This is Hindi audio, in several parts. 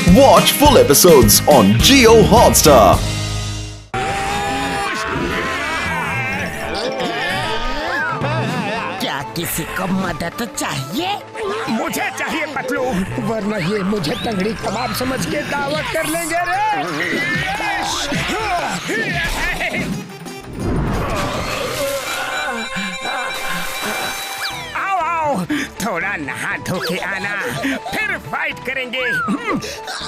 Watch full episodes on Jio Hotstar. क्या किसी को मदद चाहिए? मुझे चाहिए पतलू, वरना ये मुझे तंगड़ी कबाब समझ के दावत कर लेंगे रे। आओ आओ, थोड़ा नहा धो के आना, फिर फाइट करेंगे।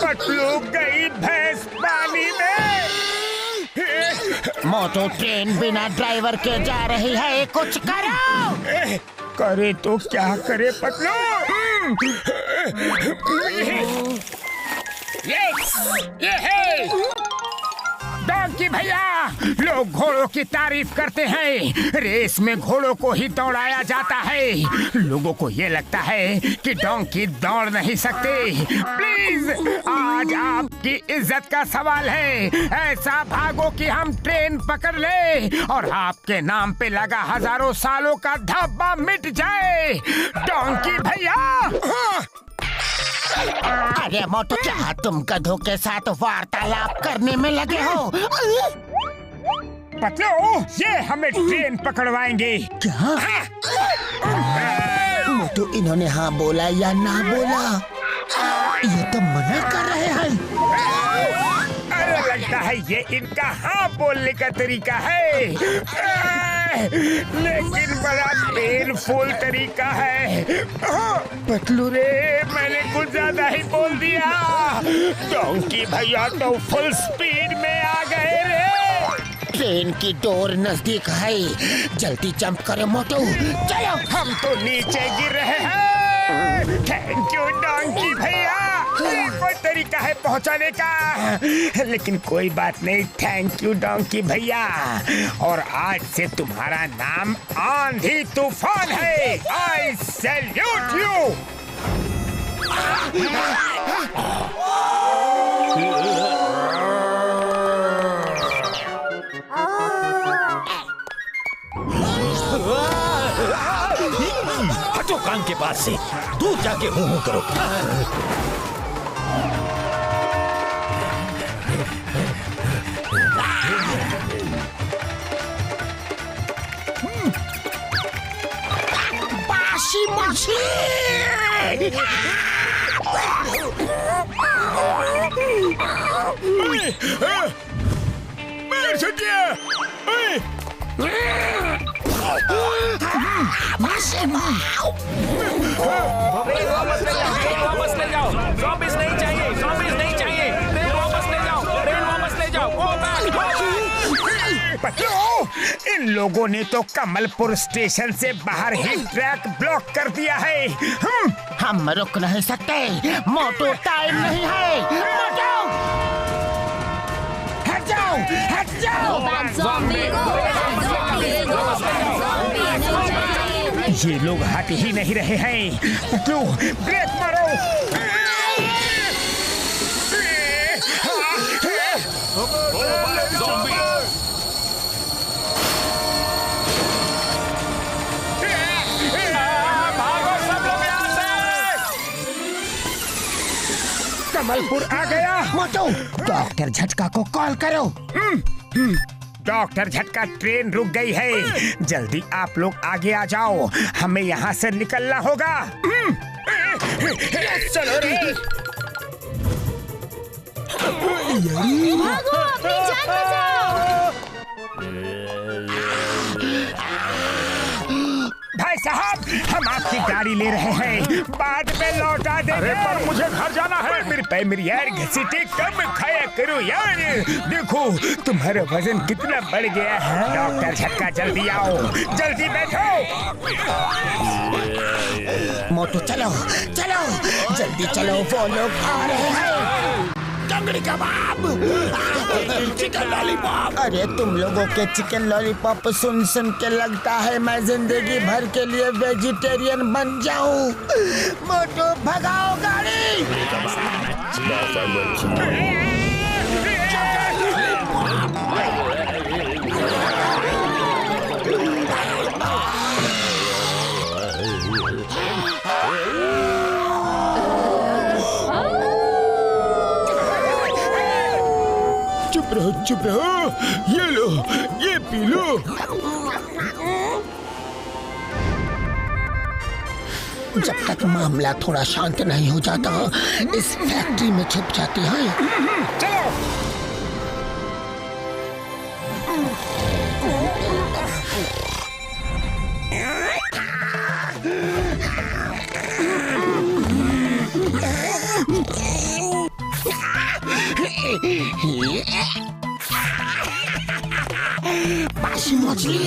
पतलू गई भैंस पानी में। मोटू ट्रेन बिना ड्राइवर के जा रही है, कुछ करो। करे तो क्या करे पतलू। ये है डॉन्की भैया, लोग घोड़ों की तारीफ करते हैं, रेस में घोड़ों को ही दौड़ाया जाता है। लोगों को ये लगता है कि डॉन्की दौड़ नहीं सकते। प्लीज, आज आपकी इज्जत का सवाल है, ऐसा भागो कि हम ट्रेन पकड़ ले और आपके नाम पे लगा हजारों सालों का धब्बा मिट जाए। डॉन्की भैया। अरे मोटू, क्या तुम गधों के साथ वार्तालाप करने में लगे हो? पतलू, ये हमें ट्रेन पकड़वाएंगे। क्या? मोटू, इन्होंने हाँ बोला या ना बोला? ये तो मना कर रहे हैं। अरे लगता है ये इनका हाँ बोलने का तरीका है, लेकिन बड़ा पेनफुल तरीका है। पतलू रे, मैंने कुछ ज्यादा ही बोल दिया। डॉन्की भैया तो फुल स्पीड में आ गए रे। ट्रेन की डोर नजदीक है, जल्दी जंप करो मोटू, चलो। हम तो नीचे गिर रहे हैं। थैंक यू डॉन्की भैया, कोई तरीका है पहुंचाने का, लेकिन कोई बात नहीं। थैंक यू डॉन्की भैया, और आज से तुम्हारा नाम आंधी तूफान है। आई सैल्यूट यू। हटो कान के पास से, दूर जाके हूँ करो। बाशी माशी। वापस ले जाओ, ज़ॉम्बीज़ नहीं चाहिए, ज़ॉम्बीज़ नहीं चाहिए, ट्रेन वापस ले जाओ, ट्रेन वापस ले जाओ। पतलू, इन लोगों ने तो कमलपुर स्टेशन से बाहर ही ट्रैक ब्लॉक कर दिया है। हम रुक नहीं सकते, मोटू, टाइम नहीं है। मोटू, हट जाओ, हट जाओ। ये लोग हट ही नहीं रहे हैं। पतलू, ब्रेक मारो। भागो सब लोग यहाँ से। कमलपुर आ गया। मोटू, डॉक्टर झटका को कॉल करो। डॉक्टर झटका, ट्रेन रुक गई है, जल्दी आप लोग आगे आ जाओ, हमें यहाँ से निकलना होगा। चलो रे। भागो, अपनी जान बचाओ। भाई साहब, हम आपकी गाड़ी ले रहे हैं, बाद में लौटा देंगे। अरे पर मुझे घर जाना है। मेरी यार, घसीटे कम खाया करो यार। देखो तुम्हारा वजन कितना बढ़ गया है। डॉक्टर झटका, जल्दी आओ, जल्दी बैठो। मोटू, चलो चलो, जल्दी चलो, वो लोग आ रहे हैं। तंगड़ी कबाब, चिकन लॉलीपॉप। अरे तुम लोगों के चिकन लॉलीपॉप सुन सुन के लगता है मैं जिंदगी भर के लिए वेजिटेरियन बन जाऊं। मोटू, भगाओ गाड़ी। चुप रहो। ये लो, ये पी लो। जब तक मामला थोड़ा शांत नहीं हो जाता, इस फैक्ट्री में छुप जाती है। चलो। बासी मछली,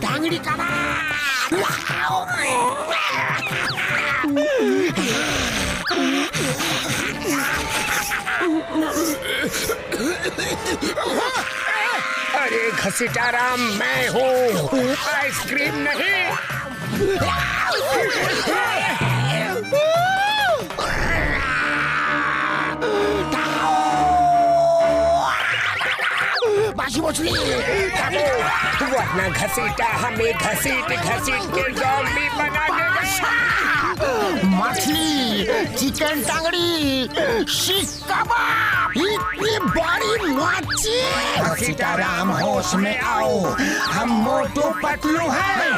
टांगड़ी अरे घसीटाराम, मैं हूँ, आइसक्रीम नहीं। बासी मछली, वरना घसीटा हमें घसीट घसीट के ज़ॉम्बी बना देगा। मछली, चिकन टांगड़ी, शीख कबाब, इतनी बड़ी मच्छी। सीताराम होश में आओ, हम मोटू पतलू हैं।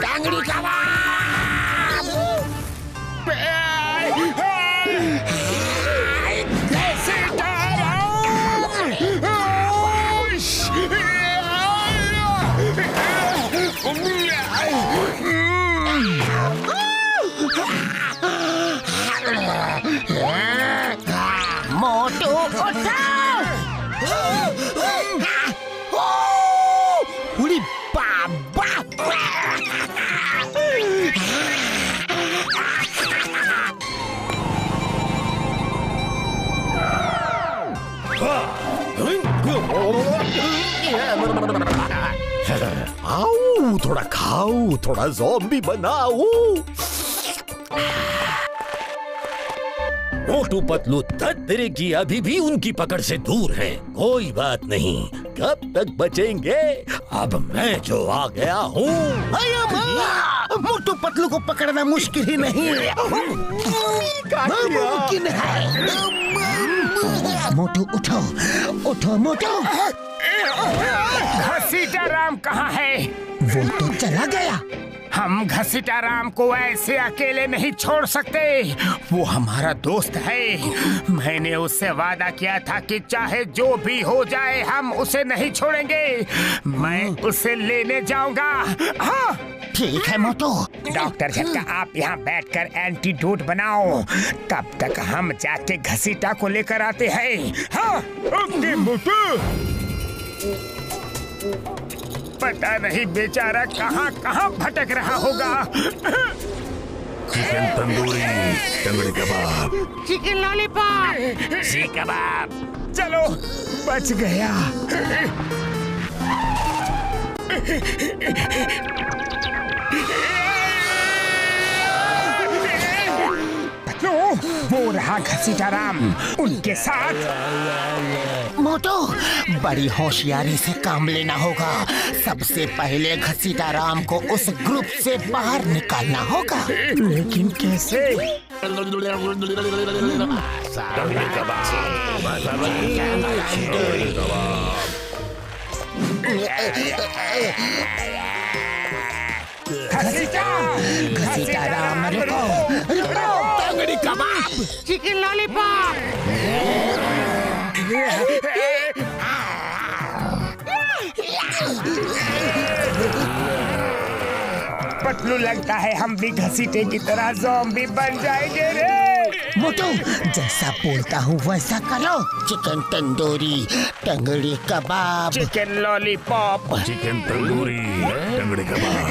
टांगड़ी कबाब, मोटू उठा। उड़ी बाबा। आओ, थोड़ा खाओ, थोड़ा ज़ॉम्बी बनाओ। मोटू पतलू तत्तरे की अभी भी उनकी पकड़ से दूर है। कोई बात नहीं, कब तक बचेंगे? अब मैं जो आ गया हूँ। मोटू पतलू को पकड़ना मुश्किल ही नहीं, मुमकिन है। मोटू उठो, उठो मोटू। घसीटाराम कहाँ है? वो तो चला गया। हम घसीटाराम को ऐसे अकेले नहीं छोड़ सकते। वो हमारा दोस्त है। मैंने उससे वादा किया था कि चाहे जो भी हो जाए हम उसे नहीं छोड़ेंगे। मैं उसे लेने जाऊंगा। हाँ ठीक है मोटू। डॉक्टर झटका, आप यहाँ बैठकर एंटीडोट बनाओ। तब तक हम जाके घसीटा को लेकर आते हैं। हाँ ओके मोटू। पता नहीं बेचारा कहाँ कहाँ भटक रहा होगा। चिकन तंदूरी, टंगड़ी कबाब, चिकन लॉलीपॉप, सीख कबाब। चलो बच गया। वो रहा घसीटाराम, उनके साथ। मोटू, बड़ी होशियारी से काम लेना होगा। सबसे पहले घसीटाराम को उस ग्रुप से बाहर निकालना होगा। लेकिन कैसे? घसीटाराम रुको, रुको। टंगड़ी कबाब, चिकन लॉलीपॉप, पतलू, लगता है हम भी घसीटे की तरह ज़ॉम्बी बन जाएंगे रे। मोटू, जैसा बोलता हूँ वैसा करो। चिकन तंदूरी, टंगड़ी कबाब, चिकन लॉलीपॉप, चिकन तंदूरी, टंगड़ी कबाब,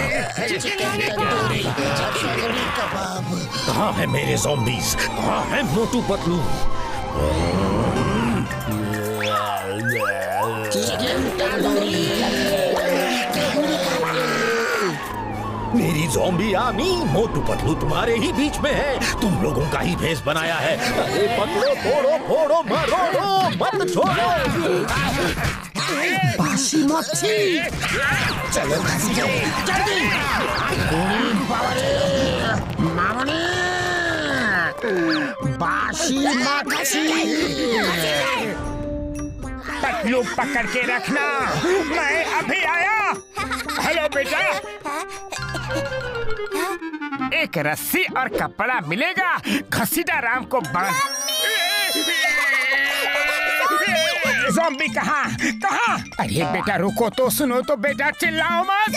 चिकन तंदूरी, टंगड़ी कबाब। कहाँ है मेरे ज़ॉम्बीज़? कहाँ है मोटू पतलू? चिकन तंदूरी, मेरी ज़ॉम्बी आर्मी, मोटू पतलू तुम्हारे ही बीच में है। तुम लोगों का ही भेष बनाया है। अरे पतलो, तोड़ो फोड़ो मारो, मत छोड़ो। बासी मच्छी, चलो घसीटो, जल्दी। मामनी, बासी मच्छी। पतलू पकड़ के रखना, मैं अभी आया। हेलो बेटा, एक रस्सी और कपड़ा मिलेगा, घसीटा राम को बांध। ज़ॉम्बी कहाँ? अरे बेटा रुको तो, सुनो तो बेटा, चिल्लाओ मत।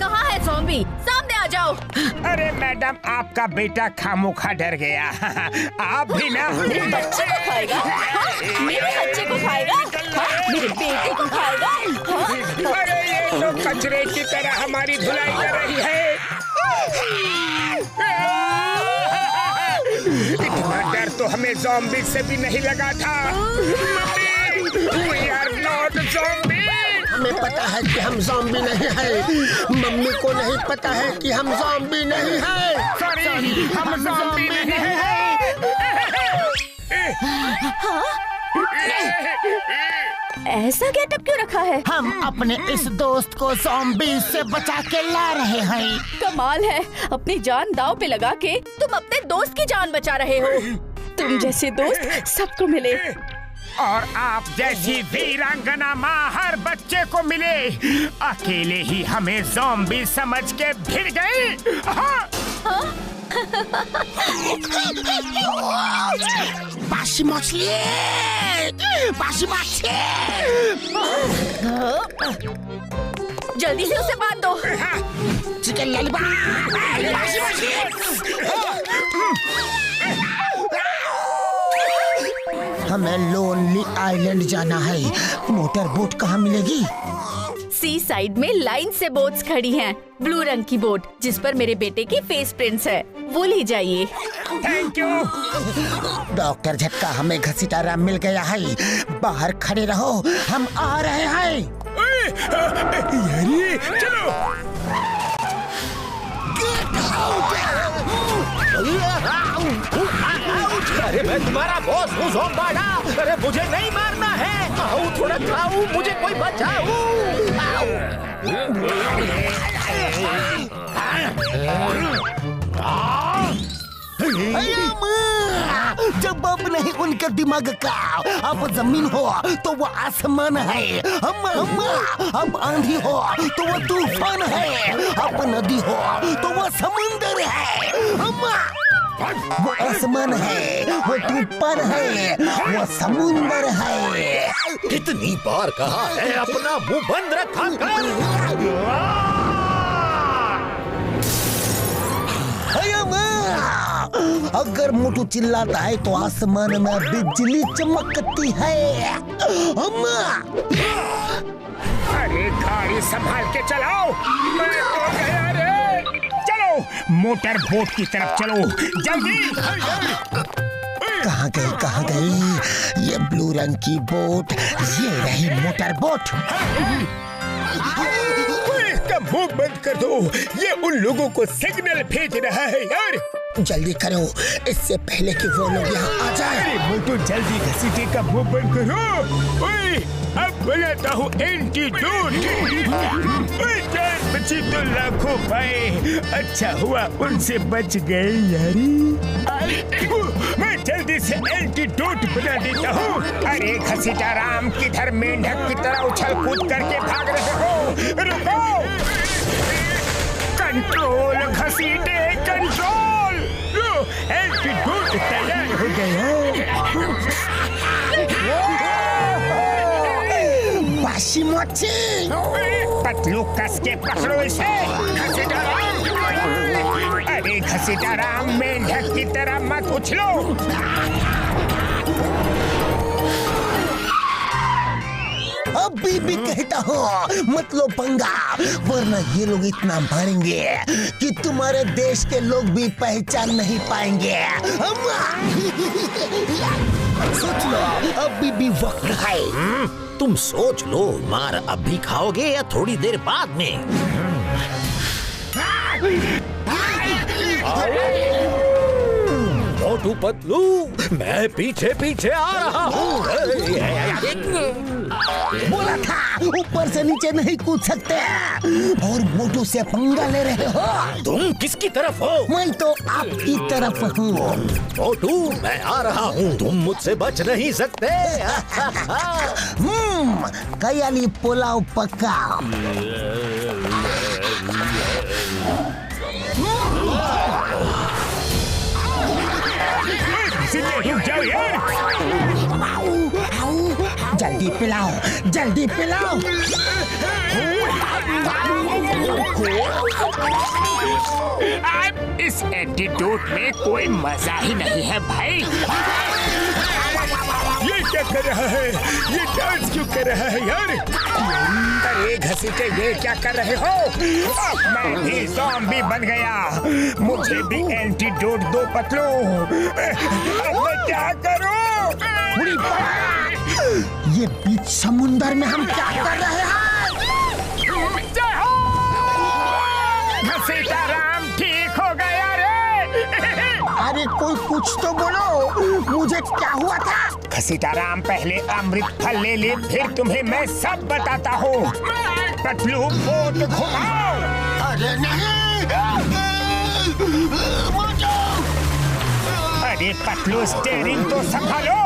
कहाँ है ज़ॉम्बी? सामने आ जाओ। अरे मैडम, आपका बेटा खामोखा डर गया। आप भी ना। मेरे बच्चे को खाएगा? हाँ? मेरे बच्चे को खाएगा? हाँ? मेरे बेटे को खाएगा? हाँ? अरे ये तो कचरे की तरह हमारी धुलाई कर रही है। इतना डर तो हमें ज़ॉम्बी से भी नहीं लगा था। We are not zombie। हमें पता है कि हम ज़ॉम्बी नहीं हैं। मम्मी को नहीं पता है कि हम ज़ॉम्बी नहीं हैं। सॉरी, हम ज़ॉम्बी नहीं हैं। ऐसा गेटअप क्यों रखा है? हम अपने इस दोस्त को ज़ॉम्बी से बचा के ला रहे हैं। कमाल है, अपनी जान दांव पे लगा के तुम अपने दोस्त की जान बचा रहे हो। तुम जैसे दोस्त सबको मिले। और आप जैसी वीरांगना माँ हर बच्चे को मिले। अकेले ही हमें ज़ॉम्बी समझ के भिड़ गई। बासी मछली, बासी मछली। जल्दी से उसे बांध दो। चिकन लॉलीपॉप, बासी मछली। हमें लोनली आइलैंड जाना है। मोटर बोट कहाँ मिलेगी? सी साइड में लाइन से बोट्स खड़ी हैं। ब्लू रंग की बोट जिस पर मेरे बेटे की फेस प्रिंट्स है, वो ले जाइए। Thank you. डॉक्टर झटका, हमें घसीटा राम मिल गया है। बाहर खड़े रहो, हम आ रहे हैं। चलो। अरे मैं तुम्हारा बॉस हूँ ज़ोंबाड़ा। अरे मुझे नहीं मारना है। आओ थोड़ा खाओ, मुझे कोई बचाओ। जब अब नहीं उनका दिमाग का, अब जमीन हो तो वो आसमान है। अब आंधी हो तो वो तूफान है। अब नदी हो तो वो समुंदर है। वो आसमान है, वो तूफान है, वो समुंदर है। कितनी बार कहा है अपना मुंह बंद रखा कर। अगर मोटू चिल्लाता है तो आसमान में बिजली चमकती है। अरे गाड़ी संभाल के चलाओ, मैं तो गया रे। चलो, मोटर बोट की तरफ चलो, जल्दी। कहाँ गई ये ब्लू रंग की बोट? ये रही मोटर बोट। इसका मुंह बंद कर दो, ये उन लोगों को सिग्नल भेज रहा है यार। जल्दी करो, इससे पहले कि वो लोग यहाँ आ जाए। अरे मोटू, जल्दी घसीटे का मुंह बंद करो। ओए, अब बनाता हूँ एंटीडोट। जान बची तो लाखों पाए। अच्छा हुआ उनसे बच गए यारी। मैं जल्दी से एंटीडोट बना देता हूँ। अरे घसीटा राम, किधर मेंढक की तरह उछल कूद करके भाग रहे हो? रुको। Control घसीटे, control. एंटीडोट तैयार हो गया। बासी मच्छी, पतलू कस के पकड़ो इसे। घसीटा राम, अरे घसीटा राम, मेंढक की तरह मत उछलो। अभी भी कहता हो मत लो पंगा, वरना ये लोग इतना मारेंगे कि तुम्हारे देश के लोग भी पहचान नहीं पाएंगे। सोच लो, अभी भी वक्त है। तुम सोच लो, मार अभी खाओगे या थोड़ी देर बाद में? मोटू पतलू, मैं पीछे पीछे आ रहा हूँ। बोला था ऊपर से नीचे नहीं कूद सकते और मोटू से पंगा ले रहे हो। तुम किसकी तरफ हो? मैं तो आपकी तरफ हूँ। मोटू मैं आ रहा हूँ, तुम मुझसे बच नहीं सकते। कयाली पुलाव पकाओ। रुक जाओ यार। जल्दी पिलाओ, जल्दी पिलाओ। अब इस एंटीडोट में कोई मजा ही नहीं है भाई। ये क्या कर रहा है? ये डांस क्यों कर रहा है यार? अरे घसीटे, ये क्या कर रहे हो? अब मैं भी ज़ॉम्बी बन गया। मुझे भी एंटीडोट दो पतलू। अब मैं क्या करूं? ये बीच समुंदर में हम क्या कर रहे हैं? घसीटा राम ठीक हो गया रे। अरे कोई कुछ तो बोलो, मुझे क्या हुआ था? घसीटा राम पहले अमृत फल ले ले, फिर तुम्हें मैं सब बताता हूँ। पतलू बोट घुमाओ। अरे नहीं, अरे पतलू स्टीयरिंग तो संभालो।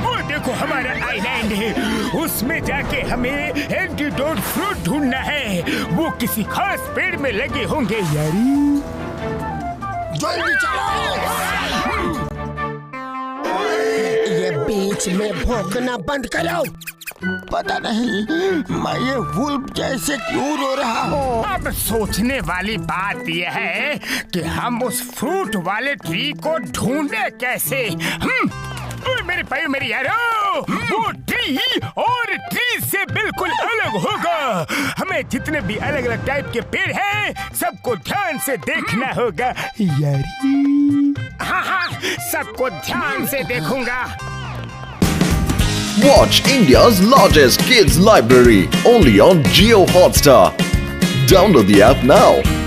वो देखो हमारा आइलैंड है, उसमें जाके हमें एंटीडोट फ्रूट ढूंढना है। वो किसी खास पेड़ में लगे होंगे यारी। जल्दी चलो। ये बीच में भौंकना बंद करो। पता नहीं मैं ये वुल्फ जैसे क्यों रो रहा हूँ। अब सोचने वाली बात यह है कि हम उस फ्रूट वाले ट्री को ढूंढे कैसे। मेरे भाई मेरी यारो, वो ट्री और ट्री से बिल्कुल अलग होगा। हमें जितने भी अलग अलग टाइप के पेड़ हैं, सबको ध्यान से देखना होगा यारी। हाँ, सबको ध्यान से देखूंगा। Watch India's largest kids library only on Jio Hotstar. Download the app now.